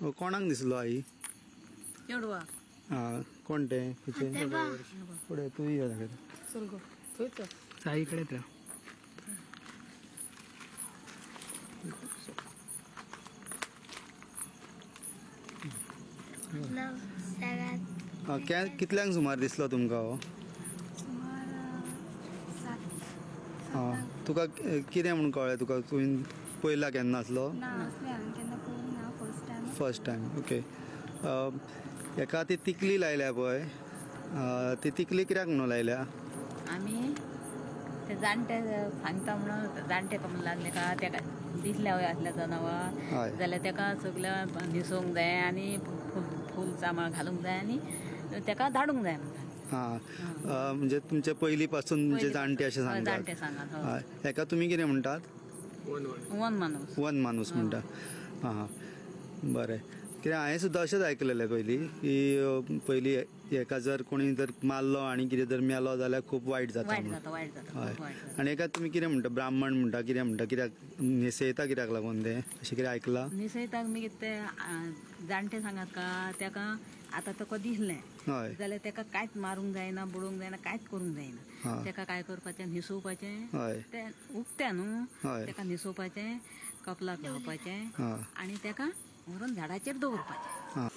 कोणाक दिसलो आई? चेडवा हा, कोण ते तुझे? पुढे तू ये दाखव. चल गो थंयच साईकडे त्या कितल्यांक सुमार दिसलो तुमकां हो? तुका कितें म्हणून कळ्ळें तुका? तुवें पयला केन्ना असलो? First time. ओके. एका ती तिकली लायल्या पळय, ती तिकली कित्याक म्हणून लायल्या? आमी ते जाणटे सांगता म्हणून जाणटे कमून लागले का तेका दिसल्या वय असल्या जनावर जाल्यार तेका सगळ्या न्हिसोवंक जाय आनी फूल चामाळ घालूंक जाय आनी तेका धाडूंक जाय म्हणटा. हां, म्हणजे तुमचे पयलीं पासून म्हणजे जाणटे अशें सांगतात. जाणटे सांगात. हेका तुमी कितें म्हणटात? वन माणूस म्हणटा. हां हां, बरें. कित्याक हांवें सुद्दां अशेंच आयकलेलें पयलीं की पयलीं हेका जर कोणी जर मारलो आनी कितें जर मेलो जाल्यार खूब वायट जाता. हय. आनी हेका तुमी कितें म्हणटा? ब्राह्मण म्हणटा, कितें म्हणटा? कित्याक न्हेसयता कित्याक लागून ते अशें कितें आयकलां? न्हिसयताक मी ते जाणटे सांगात का तेका आतां तुका दिसलें हय जाल्यार तेका कांयच मारूंक जायना, बुडोवंक जायना, कांयच करूंक जायना. तेका काय करपाचें, न्हिसोवपाचें. हय तें उकतें न्हू, हय तेका न्हिसोवपाचें, कपलाक घालपाचें आनी तेका व्हरून झाडाचेर दवरपाचें.